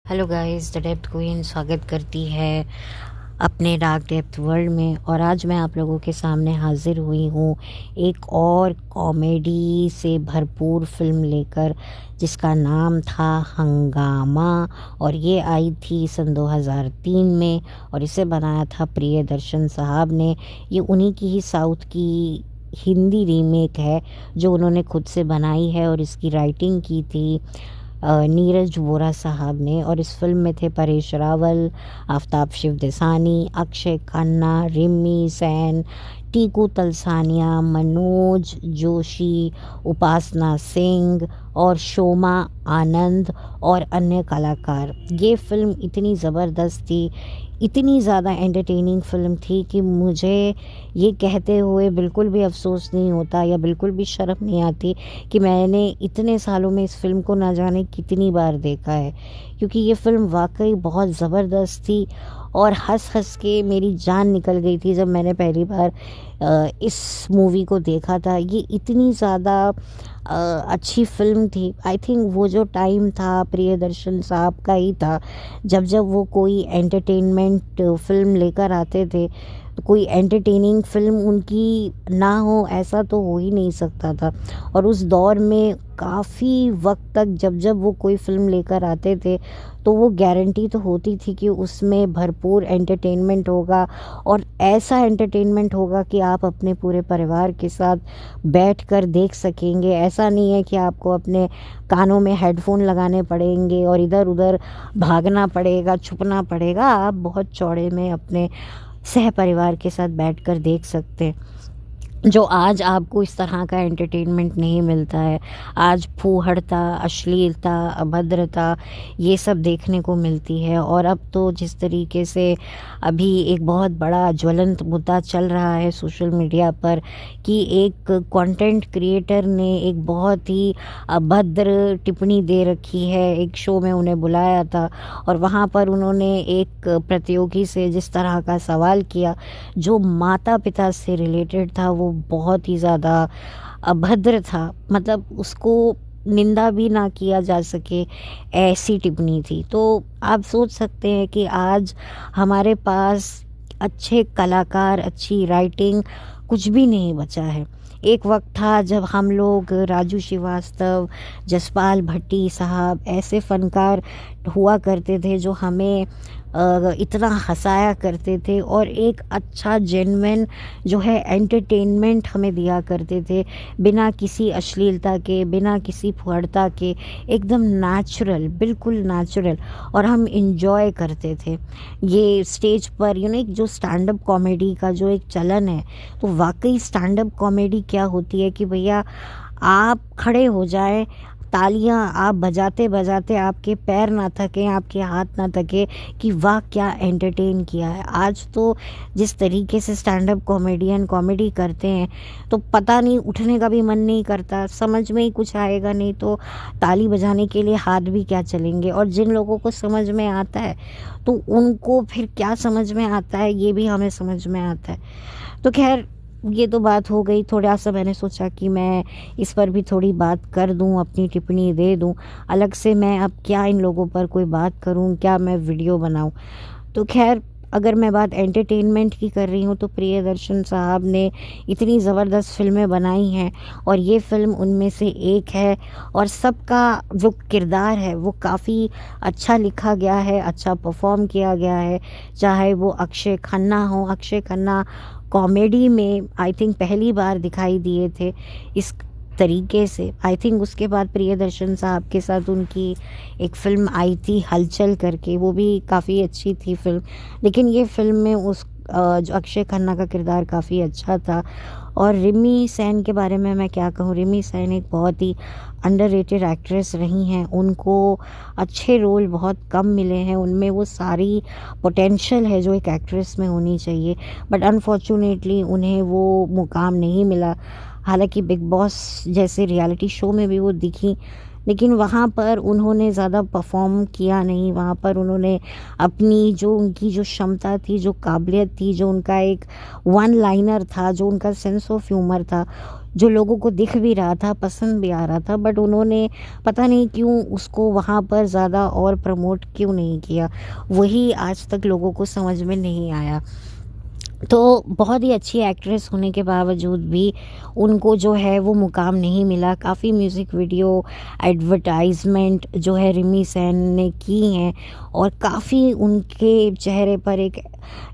Hello guys, the depth queen स्वागत करती है अपने डार्क डेप्थ वर्ल्ड में। और आज मैं आप लोगों के सामने हाजिर हुई हूँ एक और कॉमेडी से भरपूर फिल्म लेकर, जिसका नाम था हंगामा। और ये आई थी सन 2003 में और इसे बनाया था प्रियदर्शन साहब ने। ये उन्हीं की ही साउथ की हिंदी रीमेक है जो उन्होंने खुद से बनाई है, और इसकी राइटिंग की थी नीरज वोरा साहब ने। और इस फिल्म में थे परेश रावल, आफ्ताब शिवदसानी, अक्षय खन्ना, रिमी सेन, टीकू तलसानिया, मनोज जोशी, उपासना सिंह और शोमा आनंद और अन्य कलाकार। ये फिल्म इतनी ज़बरदस्त थी, इतनी ज़्यादा एंटरटेनिंग फ़िल्म थी कि मुझे ये कहते हुए बिल्कुल भी अफसोस नहीं होता या बिल्कुल भी शर्म नहीं आती कि मैंने इतने सालों में इस फ़िल्म को ना जाने कितनी बार देखा है, क्योंकि ये फ़िल्म वाकई बहुत ज़बरदस्त थी। और हंस हंस के मेरी जान निकल गई थी जब मैंने पहली बार इस मूवी को देखा था। ये इतनी ज़्यादा अच्छी फ़िल्म थी। आई थिंक वो जो टाइम था प्रियदर्शन साहब का ही था, जब जब वो कोई एंटरटेनमेंट फ़िल्म लेकर आते थे तो कोई एंटरटेनिंग फ़िल्म उनकी ना हो ऐसा तो हो ही नहीं सकता था। और उस दौर में काफ़ी वक्त तक जब जब वो कोई फ़िल्म लेकर आते थे तो वो गारंटी तो होती थी कि उसमें भरपूर एंटरटेनमेंट होगा, और ऐसा एंटरटेनमेंट होगा कि आप अपने पूरे परिवार के साथ बैठकर देख सकेंगे। ऐसा नहीं है कि आपको अपने कानों में हेडफोन लगाने पड़ेंगे और इधर उधर भागना पड़ेगा, छुपना पड़ेगा। आप बहुत चौड़े में अपने सह परिवार के साथ बैठकर देख सकते हैं, जो आज आपको इस तरह का एंटरटेनमेंट नहीं मिलता है। आज फूहड़ता, अश्लीलता, अभद्रता ये सब देखने को मिलती है। और अब तो जिस तरीके से अभी एक बहुत बड़ा ज्वलंत मुद्दा चल रहा है सोशल मीडिया पर कि एक कंटेंट क्रिएटर ने एक बहुत ही अभद्र टिप्पणी दे रखी है। एक शो में उन्हें बुलाया था और वहाँ पर उन्होंने एक प्रतियोगी से जिस तरह का सवाल किया जो माता पिता से रिलेटेड था, वो बहुत ही ज़्यादा अभद्र था। मतलब उसको निंदा भी ना किया जा सके, ऐसी टिप्पणी थी। तो आप सोच सकते हैं कि आज हमारे पास अच्छे कलाकार, अच्छी राइटिंग कुछ भी नहीं बचा है। एक वक्त था जब हम लोग राजू श्रीवास्तव, जसपाल भट्टी साहब ऐसे फ़नकार हुआ करते थे जो हमें इतना हंसाया करते थे और एक अच्छा जेन्युइन जो है एंटरटेनमेंट हमें दिया करते थे, बिना किसी अश्लीलता के, बिना किसी फुहड़ता के, एकदम नेचुरल, बिल्कुल नेचुरल। और हम इंजॉय करते थे ये स्टेज पर। एक जो स्टैंड अप कॉमेडी का जो एक चलन है, तो वाकई स्टैंड अप कॉमेडी क्या होती है कि भैया आप खड़े हो जाएं, तालियां आप बजाते बजाते आपके पैर ना थके, आपके हाथ ना थके कि वाह क्या एंटरटेन किया है। आज तो जिस तरीके से स्टैंड अप कॉमेडियन कॉमेडी करते हैं तो पता नहीं, उठने का भी मन नहीं करता, समझ में ही कुछ आएगा नहीं तो ताली बजाने के लिए हाथ भी क्या चलेंगे। और जिन लोगों को समझ में आता है तो उनको फिर क्या समझ में आता है ये भी हमें समझ में आता है। तो खैर, ये तो बात हो गई। थोड़ा सा मैंने सोचा कि मैं इस पर भी थोड़ी बात कर दूं, अपनी टिप्पणी दे दूं। अलग से मैं अब क्या इन लोगों पर कोई बात करूं, क्या मैं वीडियो बनाऊं। तो खैर, अगर मैं बात एंटरटेनमेंट की कर रही हूँ तो प्रियदर्शन साहब ने इतनी ज़बरदस्त फ़िल्में बनाई हैं और ये फ़िल्म उनमें से एक है। और सबका जो किरदार है वो काफ़ी अच्छा लिखा गया है, अच्छा परफॉर्म किया गया है। चाहे वो अक्षय खन्ना हो, अक्षय खन्ना कॉमेडी में आई थिंक पहली बार दिखाई दिए थे इस तरीके से। आई थिंक उसके बाद प्रियदर्शन साहब के साथ उनकी एक फ़िल्म आई थी हलचल करके, वो भी काफ़ी अच्छी थी फ़िल्म। लेकिन ये फ़िल्म में जो अक्षय खन्ना का किरदार काफ़ी अच्छा था। और रिमी सेन के बारे में मैं क्या कहूँ, रिमी सेन एक बहुत ही अंडररेटेड एक्ट्रेस रही हैं। उनको अच्छे रोल बहुत कम मिले हैं, उनमें वो सारी पोटेंशियल है जो एक एक्ट्रेस में होनी चाहिए, बट अनफॉर्चुनेटली उन्हें वो मुकाम नहीं मिला। हालांकि बिग बॉस जैसे रियलिटी शो में भी वो दिखी, लेकिन वहाँ पर उन्होंने ज़्यादा परफॉर्म किया नहीं। वहाँ पर उन्होंने अपनी जो उनकी जो क्षमता थी, जो काबिलियत थी, जो उनका एक वन लाइनर था, जो उनका सेंस ऑफ ह्यूमर था, जो लोगों को दिख भी रहा था, पसंद भी आ रहा था, बट उन्होंने पता नहीं क्यों उसको वहाँ पर ज़्यादा और प्रमोट क्यों नहीं किया, वही आज तक लोगों को समझ में नहीं आया। तो बहुत ही अच्छी एक्ट्रेस होने के बावजूद भी उनको जो है वो मुकाम नहीं मिला। काफ़ी म्यूज़िक वीडियो, एडवर्टाइजमेंट जो है रिमी सेन ने की हैं, और काफ़ी उनके चेहरे पर एक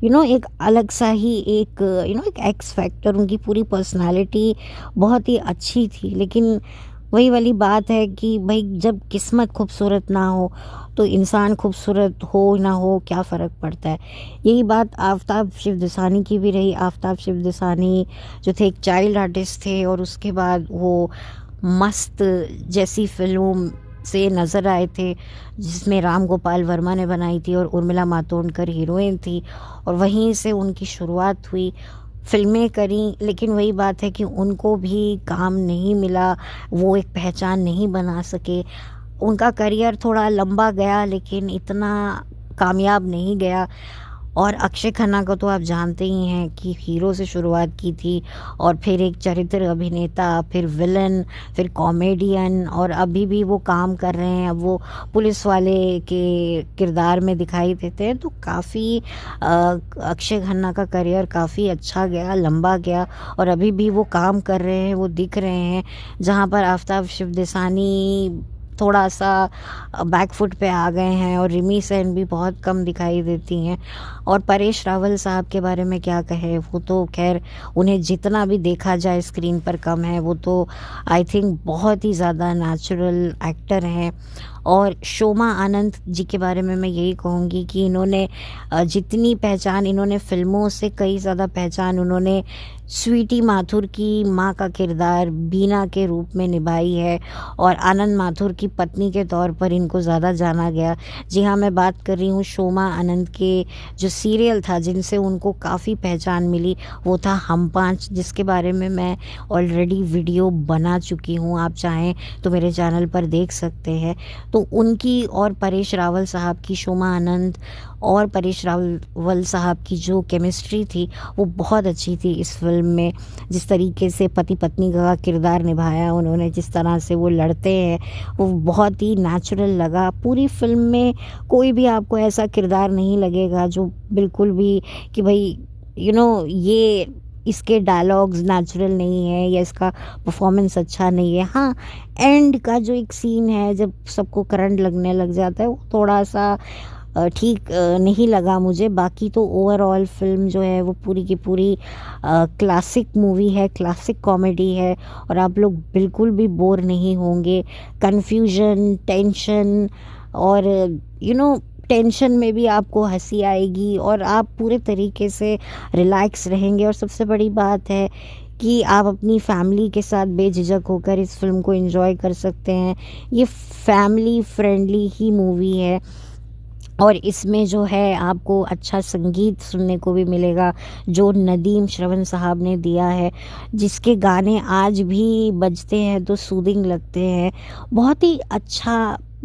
एक अलग सा ही एक एक एक्स फैक्टर, उनकी पूरी पर्सनालिटी बहुत ही अच्छी थी। लेकिन वही वाली बात है कि भाई जब किस्मत खूबसूरत ना हो तो इंसान खूबसूरत हो ना हो क्या फ़र्क पड़ता है। यही बात आफताब शिवदसानी की भी रही। आफताब शिवदसानी जो थे एक चाइल्ड आर्टिस्ट थे, और उसके बाद वो मस्त जैसी फिल्म से नज़र आए थे जिसमें राम गोपाल वर्मा ने बनाई थी और उर्मिला मातोंडकर हीरोइन थी, और वहीं से उनकी शुरुआत हुई। फ़िल्में करी, लेकिन वही बात है कि उनको भी काम नहीं मिला, वो एक पहचान नहीं बना सके। उनका करियर थोड़ा लंबा गया लेकिन इतना कामयाब नहीं गया। और अक्षय खन्ना को तो आप जानते ही हैं कि हीरो से शुरुआत की थी, और फिर एक चरित्र अभिनेता, फिर विलन, फिर कॉमेडियन, और अभी भी वो काम कर रहे हैं। अब वो पुलिस वाले के किरदार में दिखाई देते हैं। तो काफ़ी अक्षय खन्ना का करियर काफ़ी अच्छा गया, लंबा गया, और अभी भी वो काम कर रहे हैं, वो दिख रहे हैं। जहाँ पर आफताब शिवदसानी थोड़ा सा बैकफुट पे आ गए हैं, और रिमी सेन भी बहुत कम दिखाई देती हैं। और परेश रावल साहब के बारे में क्या कहे, वो तो खैर उन्हें जितना भी देखा जाए स्क्रीन पर कम है। वो तो आई थिंक बहुत ही ज़्यादा नेचुरल एक्टर हैं। और शोमा आनंद जी के बारे में मैं यही कहूँगी कि इन्होंने जितनी पहचान, इन्होंने फ़िल्मों से कई ज़्यादा पहचान उन्होंने स्वीटी माथुर की माँ का किरदार बीना के रूप में निभाई है, और आनंद माथुर की पत्नी के तौर पर इनको ज़्यादा जाना गया। जी हाँ, मैं बात कर रही हूँ शोमा आनंद के जो सीरियल था जिनसे उनको काफ़ी पहचान मिली, वो था हम पाँच, जिसके बारे में मैं ऑलरेडी वीडियो बना चुकी हूँ। आप चाहें तो मेरे चैनल पर देख सकते हैं। तो उनकी और परेश रावल साहब की, शोमा आनंद और परेश रावल साहब की जो केमिस्ट्री थी वो बहुत अच्छी थी इस फिल्म में। जिस तरीके से पति पत्नी का किरदार निभाया उन्होंने, जिस तरह से वो लड़ते हैं, वो बहुत ही नेचुरल लगा। पूरी फिल्म में कोई भी आपको ऐसा किरदार नहीं लगेगा जो बिल्कुल भी कि भाई ये इसके डायलॉग्स नेचुरल नहीं है या इसका परफॉर्मेंस अच्छा नहीं है। हाँ, एंड का जो एक सीन है जब सबको करंट लगने लग जाता है, वो थोड़ा सा ठीक नहीं लगा मुझे। बाकी तो ओवरऑल फिल्म जो है वो पूरी की पूरी क्लासिक मूवी है, क्लासिक कॉमेडी है, और आप लोग बिल्कुल भी बोर नहीं होंगे। कन्फ्यूजन, टेंशन, और टेंशन में भी आपको हंसी आएगी, और आप पूरे तरीके से रिलैक्स रहेंगे। और सबसे बड़ी बात है कि आप अपनी फैमिली के साथ बेझिझक होकर इस फिल्म को एंजॉय कर सकते हैं। ये फैमिली फ्रेंडली ही मूवी है, और इसमें जो है आपको अच्छा संगीत सुनने को भी मिलेगा जो नदीम श्रवण साहब ने दिया है, जिसके गाने आज भी बजते हैं तो सूदिंग लगते हैं। बहुत ही अच्छा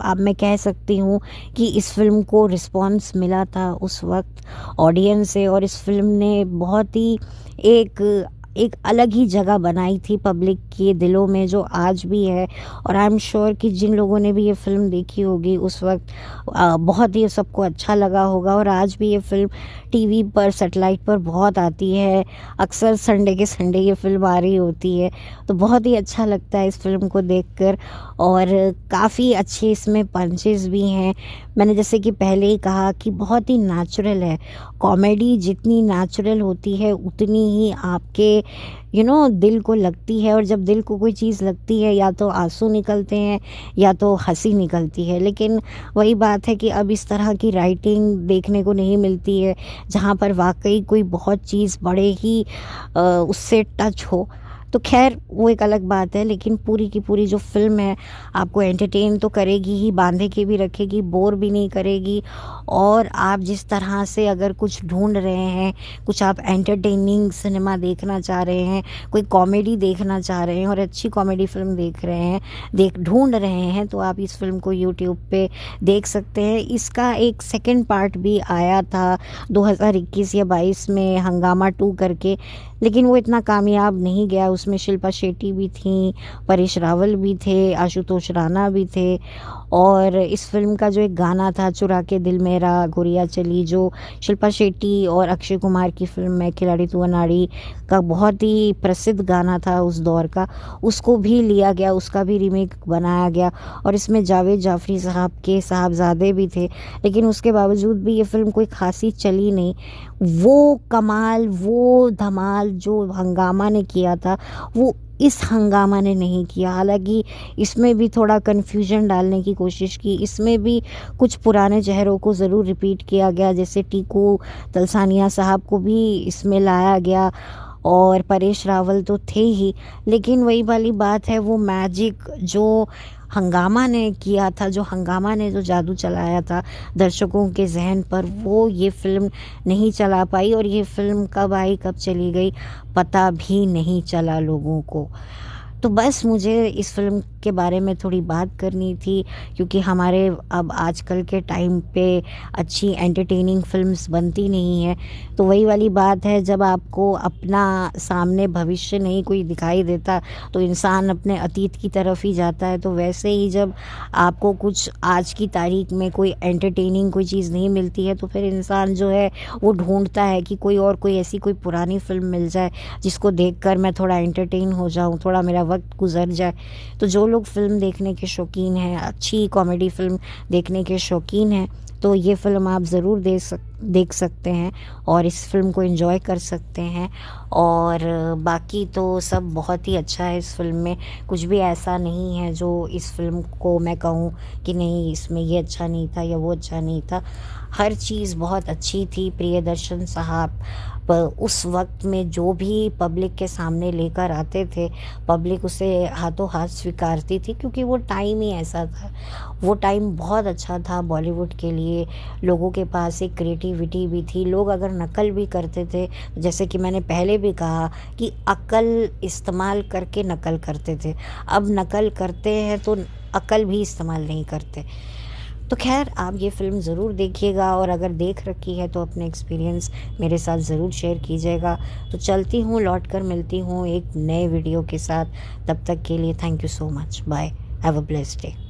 अब मैं कह सकती हूँ कि इस फिल्म को रिस्पांस मिला था उस वक्त ऑडियंस से, और इस फिल्म ने बहुत ही एक अलग ही जगह बनाई थी पब्लिक के दिलों में, जो आज भी है। और आई एम श्योर कि जिन लोगों ने भी ये फिल्म देखी होगी उस वक्त बहुत ही सबको अच्छा लगा होगा। और आज भी ये फिल्म टीवी पर, सेटेलाइट पर बहुत आती है। अक्सर संडे के संडे ये फिल्म आ रही होती है, तो बहुत ही अच्छा लगता है इस फिल्म को देखकर। और काफ़ी अच्छे इसमें पंचेस भी हैं। मैंने जैसे कि पहले ही कहा कि बहुत ही नेचुरल है। कॉमेडी जितनी नेचुरल होती है उतनी ही आपके दिल को लगती है। और जब दिल को कोई चीज़ लगती है, या तो आंसू निकलते हैं या तो हंसी निकलती है। लेकिन वही बात है कि अब इस तरह की राइटिंग देखने को नहीं मिलती है जहाँ पर वाकई कोई बहुत चीज़ बड़े ही उससे टच हो। तो खैर वो एक अलग बात है, लेकिन पूरी की पूरी जो फिल्म है आपको एंटरटेन तो करेगी ही, बांधे के भी रखेगी, बोर भी नहीं करेगी। और आप जिस तरह से अगर कुछ ढूंढ रहे हैं, कुछ आप एंटरटेनिंग सिनेमा देखना चाह रहे हैं, कोई कॉमेडी देखना चाह रहे हैं और अच्छी कॉमेडी फिल्म देख रहे हैं, ढूंढ रहे हैं, तो आप इस फिल्म को यूट्यूब पे देख सकते हैं। इसका एक सेकंड पार्ट भी आया था 2021 या 22 में, हंगामा 2 करके, लेकिन वो इतना कामयाब नहीं गया। उसमें शिल्पा शेट्टी भी थी, परेश रावल भी थे, आशुतोष राणा भी थे। और इस फिल्म का जो एक गाना था, चुरा के दिल मेरा गोरिया चली, जो शिल्पा शेट्टी और अक्षय कुमार की फिल्म है खिलाड़ी तू अनाड़ी का बहुत ही प्रसिद्ध गाना था उस दौर का, उसको भी लिया गया, उसका भी रीमेक बनाया गया। और इसमें जावेद जाफरी साहब के साहबजादे भी थे, लेकिन उसके बावजूद भी ये फिल्म कोई खासी चली नहीं। वो कमाल, वो धमाल जो हंगामा ने किया था, वो इस हंगामा ने नहीं किया। हालांकि इसमें भी थोड़ा कन्फ्यूजन डालने की कोशिश की, इसमें भी कुछ पुराने चेहरों को ज़रूर रिपीट किया गया, जैसे टीकू तलसानिया साहब को भी इसमें लाया गया, और परेश रावल तो थे ही। लेकिन वही वाली बात है, वो मैजिक जो हंगामा ने किया था, जो हंगामा ने जो जादू चलाया था दर्शकों के जहन पर, वो ये फिल्म नहीं चला पाई। और ये फिल्म कब आई कब चली गई पता भी नहीं चला लोगों को। तो बस मुझे इस फिल्म के बारे में थोड़ी बात करनी थी, क्योंकि हमारे अब आजकल के टाइम पे अच्छी एंटरटेनिंग फिल्म्स बनती नहीं है। तो वही वाली बात है, जब आपको अपना सामने भविष्य नहीं कोई दिखाई देता तो इंसान अपने अतीत की तरफ ही जाता है। तो वैसे ही जब आपको कुछ आज की तारीख में कोई एंटरटेनिंग कोई चीज़ नहीं मिलती है, तो फिर इंसान जो है वो ढूंढता है कि कोई ऐसी कोई पुरानी फिल्म मिल जाए जिसको देखकर मैं थोड़ा एंटरटेन हो जाऊं, थोड़ा मेरा वक्त गुजर जाए। तो जो लोग फिल्म देखने के शौकीन हैं, अच्छी कॉमेडी फिल्म देखने के शौकीन हैं, तो ये फिल्म आप ज़रूर देख सकते हैं और इस फिल्म को एंजॉय कर सकते हैं। और बाकी तो सब बहुत ही अच्छा है इस फिल्म में, कुछ भी ऐसा नहीं है जो इस फिल्म को मैं कहूँ कि नहीं इसमें ये अच्छा नहीं था या वो अच्छा नहीं था। हर चीज़ बहुत अच्छी थी। प्रियदर्शन साहब उस वक्त में जो भी पब्लिक के सामने लेकर आते थे, पब्लिक उसे हाथों हाथ स्वीकारती थी, क्योंकि वो टाइम ही ऐसा था। वो टाइम बहुत अच्छा था बॉलीवुड के लिए। लोगों के पास एक क्रिएटिविटी भी थी। लोग अगर नकल भी करते थे, जैसे कि मैंने पहले भी कहा कि अक्ल इस्तेमाल करके नकल करते थे, अब नकल करते हैं तो अक्ल भी इस्तेमाल नहीं करते। तो खैर, आप ये फ़िल्म ज़रूर देखिएगा, और अगर देख रखी है तो अपने एक्सपीरियंस मेरे साथ ज़रूर शेयर कीजिएगा। तो चलती हूँ, लौट कर मिलती हूँ एक नए वीडियो के साथ। तब तक के लिए thank you so much. Bye, have a blessed day.